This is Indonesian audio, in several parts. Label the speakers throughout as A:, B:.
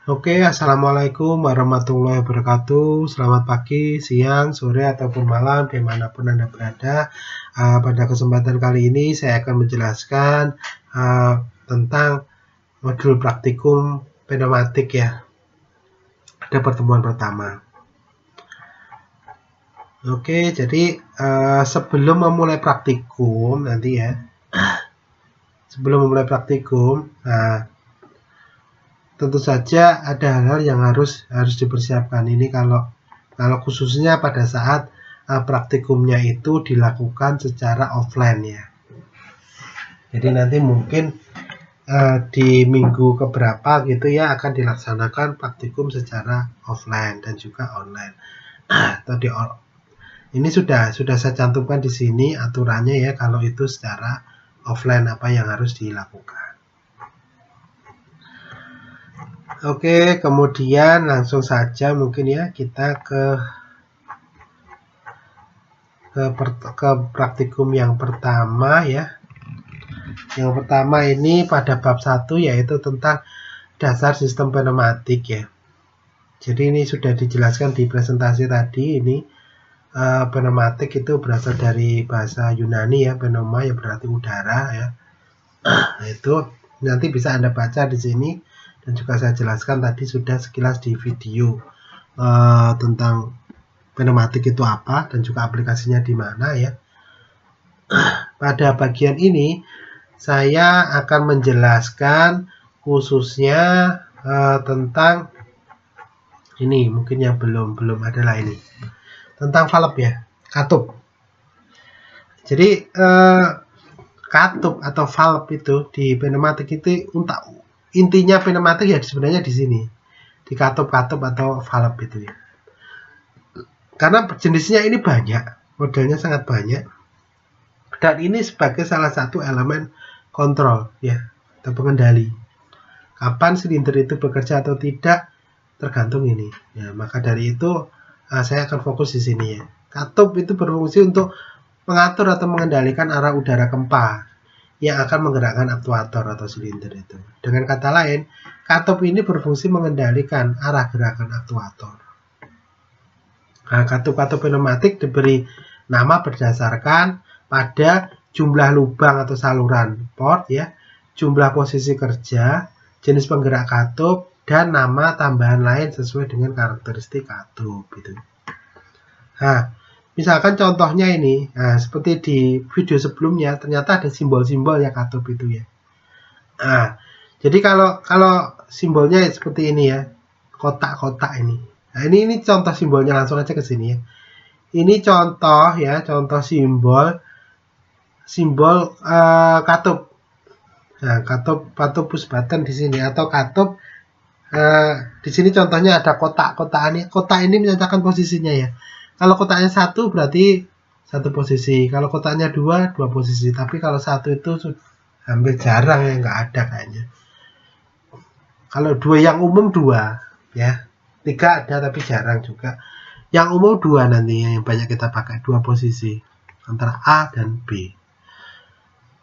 A: Oke, Assalamualaikum warahmatullahi wabarakatuh. Selamat pagi, siang, sore, ataupun malam, dimanapun Anda berada. Pada kesempatan kali ini saya akan menjelaskan tentang modul praktikum pneumatik ya. Ada pertemuan pertama. Oke, jadi sebelum memulai praktikum nanti ya, tentu saja ada hal-hal yang harus dipersiapkan. Ini kalau khususnya pada saat praktikumnya itu dilakukan secara offline ya. Jadi nanti mungkin di minggu keberapa gitu ya akan dilaksanakan praktikum secara offline dan juga online. Ini sudah saya cantumkan di sini aturannya ya, kalau itu secara offline apa yang harus dilakukan. Oke, kemudian langsung saja mungkin ya kita ke praktikum yang pertama ya. Yang pertama ini pada bab 1 yaitu tentang dasar sistem pneumatik ya. Jadi ini sudah dijelaskan di presentasi tadi. Ini pneumatik itu berasal dari bahasa Yunani ya, pneuma yang berarti udara ya. Nah, itu nanti bisa Anda baca di sini. Dan juga saya jelaskan tadi sudah sekilas di video tentang pneumatik itu apa dan juga aplikasinya di mana ya. Pada bagian ini saya akan menjelaskan khususnya tentang ini, mungkin yang belum adalah ini tentang valve ya, katup. Jadi katup atau valve itu di pneumatik itu intinya pneumatik ya sebenarnya di sini, di katup-katup atau valve itu ya. Karena jenisnya ini banyak, modelnya sangat banyak, dan ini sebagai salah satu elemen kontrol ya atau pengendali. Kapan silinder itu bekerja atau tidak tergantung ini. Ya, maka dari itu saya akan fokus di sini ya. Katup itu berfungsi untuk mengatur atau mengendalikan arah udara kempa yang akan menggerakkan aktuator atau silinder itu. Dengan kata lain, katup ini berfungsi mengendalikan arah gerakan aktuator. Nah, katup-katup pneumatik diberi nama berdasarkan pada jumlah lubang atau saluran port ya, jumlah posisi kerja, jenis penggerak katup, dan nama tambahan lain sesuai dengan karakteristik katup gitu. Nah, misalkan contohnya ini, nah, seperti di video sebelumnya ternyata ada simbol-simbol ya katup itu ya. Nah, jadi kalau simbolnya seperti ini ya, kotak-kotak ini. Nah, ini contoh simbolnya, langsung aja ke sini ya. Ini contoh ya, contoh simbol katup. Nah, katup push button di sini atau katup di sini contohnya ada kotak-kotak ini. Kotak ini menyatakan posisinya ya. Kalau kotaknya 1 berarti 1 posisi. Kalau kotaknya 2 posisi. Tapi kalau 1 itu hampir jarang ya, nggak ada kayaknya. Kalau 2 yang umum 2 ya. 3 ada tapi jarang juga. Yang umum 2 nanti yang banyak kita pakai, 2 posisi antara A dan B.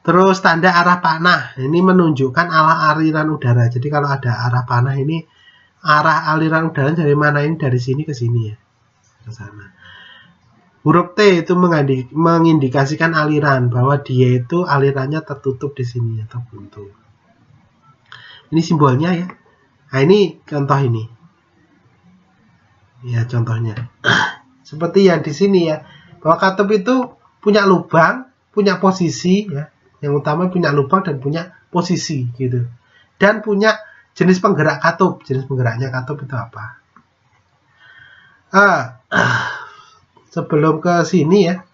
A: Terus tanda arah panah, ini menunjukkan arah aliran udara. Jadi kalau ada arah panah ini arah aliran udara dari mana, ini dari sini ke sini ya, ke sana. Huruf T itu mengindikasikan aliran, bahwa dia itu alirannya tertutup di sini atau buntu. Ini simbolnya ya. Nah, ini contoh ini. Ya, contohnya. Seperti yang di sini ya, bahwa katup itu punya lubang, punya posisi ya. Yang utama punya lubang dan punya posisi gitu. Dan punya jenis penggerak katup. Jenis penggeraknya katup itu apa? Sebelum ke sini ya.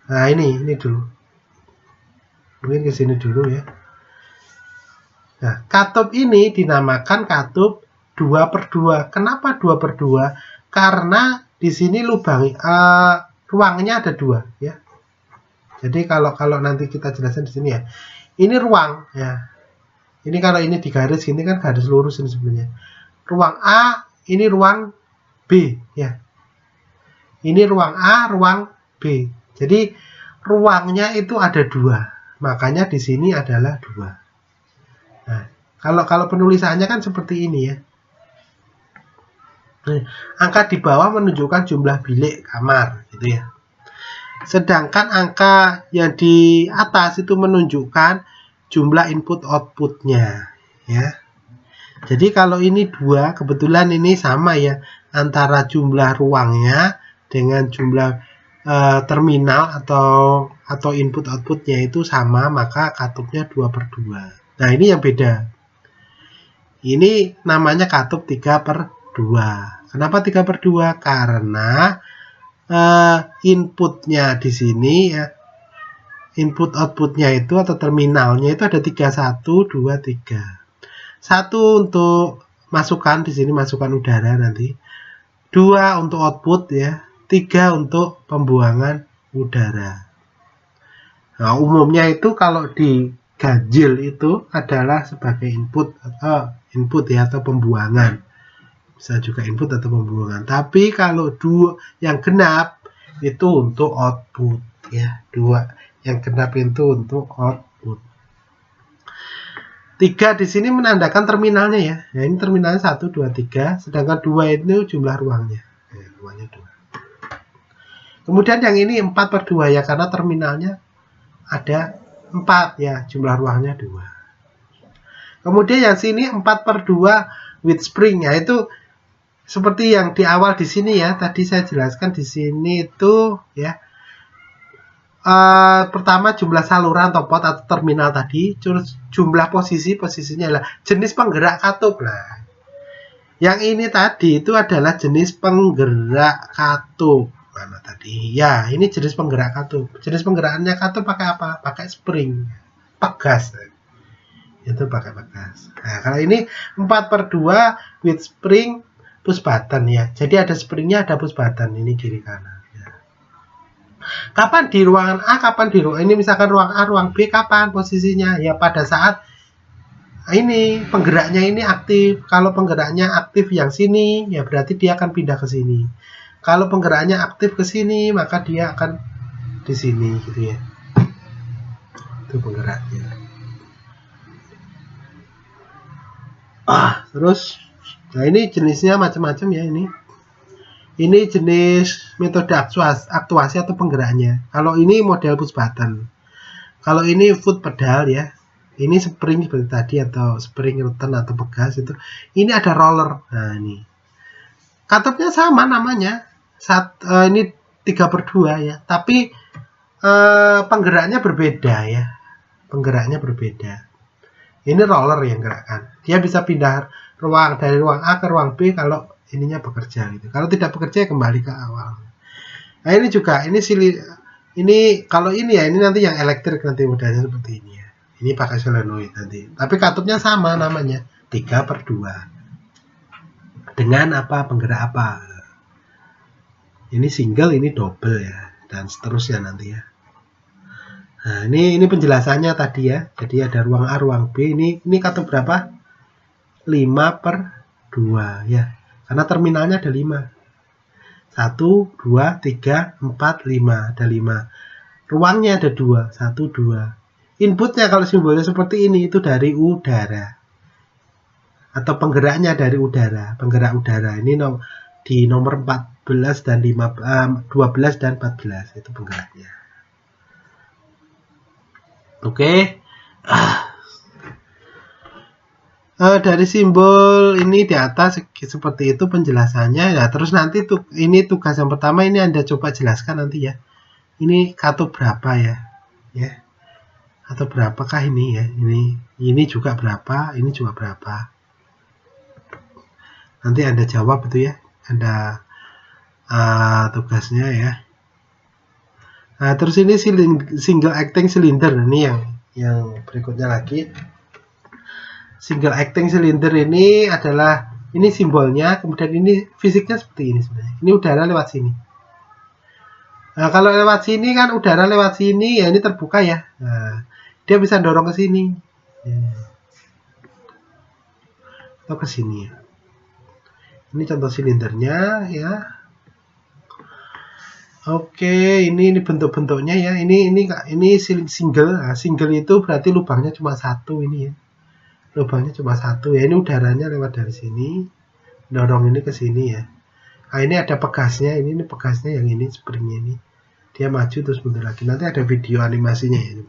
A: Nah, ini dulu. Mungkin ke sini dulu ya. Nah, katup ini dinamakan katup 2/2. Kenapa 2/2? Karena di sini lubang ruangnya ada 2 ya. Jadi kalau nanti kita jelaskan di sini ya. Ini ruang ya. Ini kalau ini di garis gini kan garis lurus ini sebenarnya. Ruang A, ini ruang B ya. Ini ruang A, ruang B. Jadi ruangnya itu ada 2. Makanya di sini adalah 2. Nah, Kalau penulisannya kan seperti ini ya. Angka di bawah menunjukkan jumlah bilik kamar gitu ya. Sedangkan angka yang di atas itu menunjukkan jumlah input outputnya ya. Jadi kalau ini 2, kebetulan ini sama ya, antara jumlah ruangnya dengan jumlah terminal atau input outputnya itu sama, maka katupnya 2/2. Nah ini yang beda. Ini namanya katup 3/2. Kenapa 3/2? Karena inputnya di sini ya, input outputnya itu atau terminalnya itu ada 3, 1, 2, 3. 1 untuk masukan, di sini masukan udara nanti. 2 untuk output ya. 3 untuk pembuangan udara. Nah, umumnya itu kalau di ganjil itu adalah sebagai input ya, atau pembuangan. Bisa juga input atau pembuangan. Tapi kalau 2 yang genap itu untuk output ya. 2 yang genap itu untuk output. 3 di sini menandakan terminalnya ya. Ya ini terminalnya 1, 2, 3. Sedangkan 2 itu jumlah ruangnya. Ruangnya 2. Kemudian yang ini 4/2 ya, karena terminalnya ada 4 ya, jumlah ruangnya 2. Kemudian yang sini 4/2 with spring ya, itu seperti yang di awal di sini ya. Tadi saya jelaskan di sini itu ya. Pertama jumlah saluran atau pot atau terminal tadi, terus jumlah posisinya adalah jenis penggerak katup. Nah, yang ini tadi itu adalah jenis penggerak katup. Mana tadi? Ya, ini jenis penggerak katup. Jenis penggerakannya katup pakai apa? Pakai spring, pegas. Itu pakai pegas. Nah, kalau ini 4/2 with spring push button ya. Jadi ada springnya, ada push button, ini kiri kanan. Kapan di ruangan A, kapan di ruang ini, misalkan ruang A, ruang B, kapan posisinya? Ya pada saat ini penggeraknya ini aktif. Kalau penggeraknya aktif yang sini, ya berarti dia akan pindah ke sini. Kalau penggeraknya aktif ke sini, maka dia akan di sini gitu ya. Itu penggeraknya. Terus nah ini jenisnya macam-macam ya ini. Ini jenis metode aktuasi atau penggeraknya. Kalau ini model push button. Kalau ini foot pedal ya. Ini spring seperti tadi atau spring return atau pegas itu. Ini ada roller. Nah ini. Katupnya sama namanya. Ini 3/2 ya. Tapi penggeraknya berbeda ya. Penggeraknya berbeda. Ini roller yang gerakkan. Dia bisa pindah dari ruang A ke ruang B kalau ininya bekerja gitu. Kalau tidak bekerja kembali ke awal. Nah ini juga ini kalau ini ya, ini nanti yang elektrik nanti modelnya seperti ini ya. Ini pakai solenoid nanti. Tapi katupnya sama namanya 3/2. Dengan apa? Penggerak apa? Ini single, ini double ya, dan seterusnya nanti ya. Nah ini penjelasannya tadi ya. Jadi ada ruang A, ruang B. Ini katup berapa? 5/2 ya. Karena terminalnya ada 5. 1, 2, 3, 4, 5. Ada 5. Ruangnya ada 2. 1, 2. Inputnya kalau simbolnya seperti ini itu dari udara. Atau penggeraknya dari udara. Penggerak udara. Ini di nomor 14 dan 12 dan 14. Itu penggeraknya. Oke. Dari simbol ini di atas seperti itu penjelasannya ya. Terus nanti ini tugas yang pertama, ini Anda coba jelaskan nanti ya. Ini katup berapa ya? Ya. Atau berapakah ini ya? Ini juga berapa? Ini juga berapa? Nanti Anda jawab itu ya. Anda tugasnya ya. Nah, terus ini single acting cylinder, ini yang berikutnya lagi. Single acting cylinder ini adalah, ini simbolnya, kemudian ini fisiknya seperti ini sebenarnya. Ini udara lewat sini. Nah, kalau lewat sini kan udara lewat sini ya, ini terbuka ya. Nah, dia bisa dorong ke sini. Atau ke sini. Ini contoh silindernya ya. Oke, ini bentuk-bentuknya ya. Ini single. Nah, single itu berarti lubangnya cuma 1 ini ya. lubangnya cuma satu ya, ini udaranya lewat dari sini, dorong ini ke sini ya. Nah ini ada pegasnya, ini pegasnya yang ini springnya ini, dia maju terus mundur lagi. Nanti ada video animasinya ya.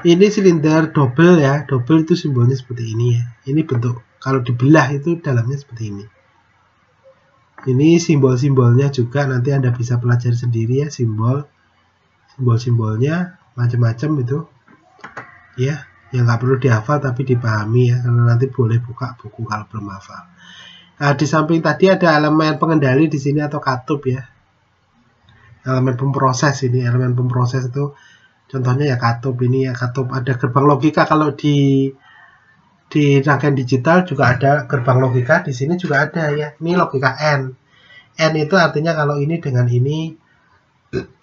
A: Ini silinder double ya, double itu simbolnya seperti ini ya. Ini bentuk kalau dibelah itu dalamnya seperti ini. Ini simbol-simbolnya juga nanti Anda bisa pelajari sendiri ya, simbol-simbolnya macam-macam itu ya, yang nggak perlu dihafal tapi dipahami ya, karena nanti boleh buka buku kalau belum hafal. Nah, di samping tadi ada elemen pengendali di sini atau katup ya, elemen pemproses. Ini elemen pemproses itu contohnya ya katup. Ini ya katup, ada gerbang logika. Kalau di rangkaian digital juga ada gerbang logika, di sini juga ada ya. Ini logika N. N itu artinya kalau ini dengan ini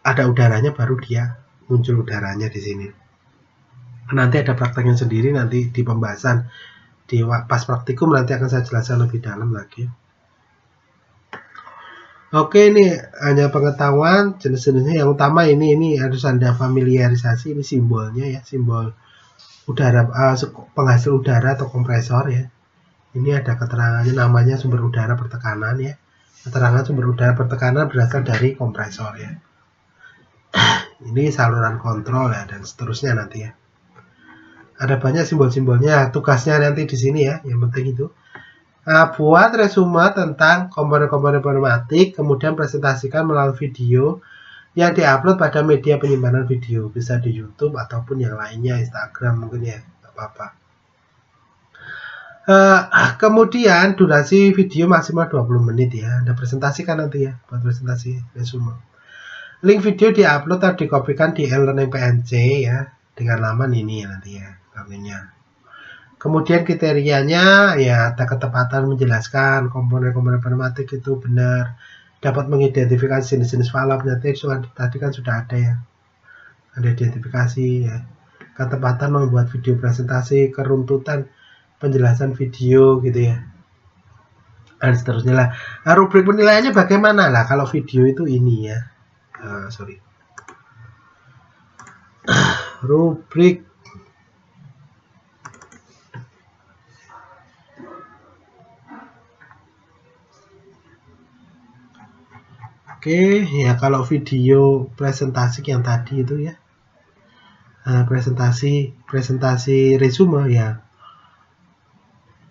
A: ada udaranya baru dia muncul udaranya di sini. Nanti ada prakteknya sendiri nanti di pembahasan di pas praktikum, nanti akan saya jelaskan lebih dalam lagi. Oke, ini hanya pengetahuan jenis-jenisnya. Yang utama ini harus Anda familiarisasi, ini simbolnya ya, simbol udara, penghasil udara atau kompresor ya. Ini ada keterangannya, namanya sumber udara pertekanan ya. Keterangan sumber udara pertekanan berasal dari kompresor ya. Ini saluran kontrol ya, dan seterusnya nanti ya. Ada banyak simbol-simbolnya, tugasnya nanti di sini ya, yang penting itu. Nah, buat resume tentang komponen-komponen pneumatik, kemudian presentasikan melalui video yang diupload pada media penyimpanan video, bisa di YouTube ataupun yang lainnya, Instagram mungkin ya, nggak apa-apa. Kemudian durasi video maksimal 20 menit ya, Anda presentasikan nanti ya, buat presentasi resume. Link video diupload atau dikopikan di e-learning PNG ya, dengan laman ini ya nanti ya, learningnya. Kemudian kriterianya ya, ada ketepatan menjelaskan komponen-komponen pneumatik itu benar, dapat mengidentifikasi jenis-jenis valve. Tadi kan sudah ada ya, ada identifikasi ya, ketepatan membuat video presentasi, keruntutan penjelasan video gitu ya, dan seterusnya lah. Nah, rubrik penilaiannya bagaimana lah kalau video itu ini ya, rubrik Oke ya, kalau video presentasi yang tadi itu ya, presentasi resume ya,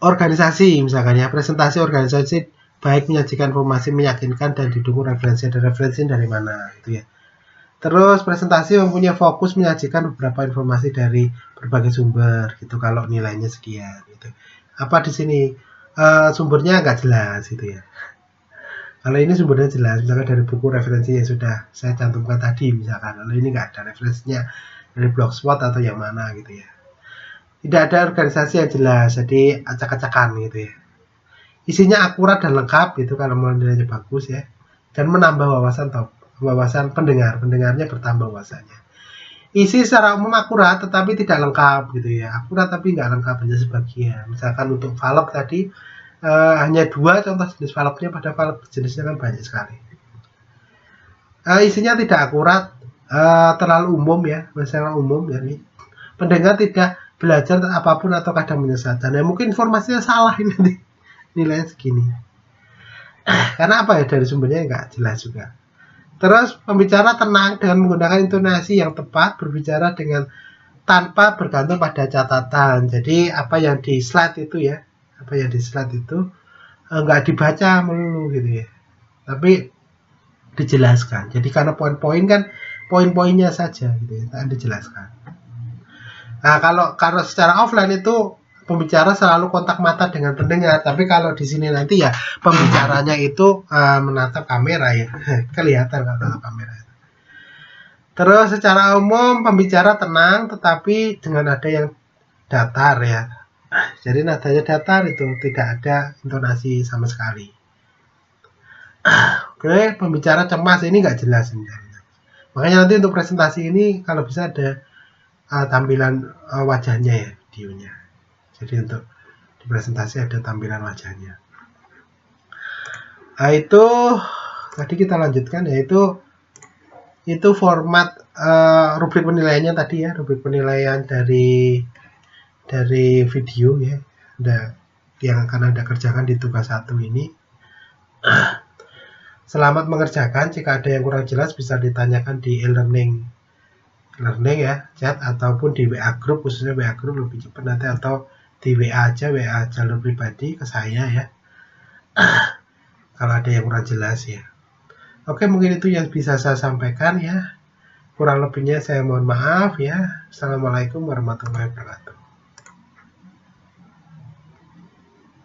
A: organisasi misalkan ya, presentasi organisasi baik menyajikan informasi meyakinkan dan didukung referensi. Ada referensi dari mana gitu ya. Terus presentasi mempunyai fokus menyajikan beberapa informasi dari berbagai sumber gitu, kalau nilainya sekian gitu. Apa di sini sumbernya nggak jelas gitu ya. Kalau ini sumbernya jelas, misalkan dari buku referensi yang sudah saya cantumkan tadi misalkan. Kalau ini nggak ada referensinya dari blogspot atau yang mana gitu ya. Tidak ada organisasi yang jelas, jadi acak-acakan gitu ya. Isinya akurat dan lengkap gitu kalau mau nilainya bagus ya. Dan menambah wawasan pendengarnya bertambah wawasannya. Isi secara umum akurat tetapi tidak lengkap gitu ya. Akurat tapi nggak lengkap, hanya sebagian. Misalkan untuk valve tadi hanya 2 contoh jenis valve-nya, pada valve jenisnya kan banyak sekali. Isinya tidak akurat, terlalu umum ya, masalah umum ya. Pendengar tidak belajar apapun atau kadang menyesatkan. Ya mungkin informasinya salah ini nilainya segini. Karena apa ya, dari sumbernya nggak jelas juga. Terus pembicara tenang dengan menggunakan intonasi yang tepat, berbicara dengan tanpa bergantung pada catatan. Jadi apa yang di slide itu ya, nggak dibaca melulu gitu ya, tapi dijelaskan. Jadi karena poin-poin kan poin-poinnya saja gitu ya, tak dijelaskan. Nah kalau secara offline itu pembicara selalu kontak mata dengan pendengar, tapi kalau di sini nanti ya pembicaranya itu menatap kamera ya, kelihatan kalau menatap kamera. Terus secara umum pembicara tenang tetapi dengan nada yang datar ya. Jadi nadanya datar, itu tidak ada intonasi sama sekali. Oke, pembicara cemas ini nggak jelas sebenarnya. Makanya nanti untuk presentasi ini kalau bisa ada tampilan wajahnya ya, videonya. Jadi untuk di presentasi ada tampilan wajahnya. Nah itu tadi kita lanjutkan, yaitu format rubrik penilaiannya tadi ya, rubrik penilaian dari dari video ya, yang akan Anda kerjakan di tugas 1 ini. Selamat mengerjakan. Jika ada yang kurang jelas bisa ditanyakan di e-learning ya, chat ataupun di WA group, khususnya WA group lebih cepat nanti, atau di WA aja, WA jalur pribadi ke saya ya. Kalau ada yang kurang jelas ya. Oke, mungkin itu yang bisa saya sampaikan ya. Kurang lebihnya saya mohon maaf ya. Assalamualaikum warahmatullahi wabarakatuh.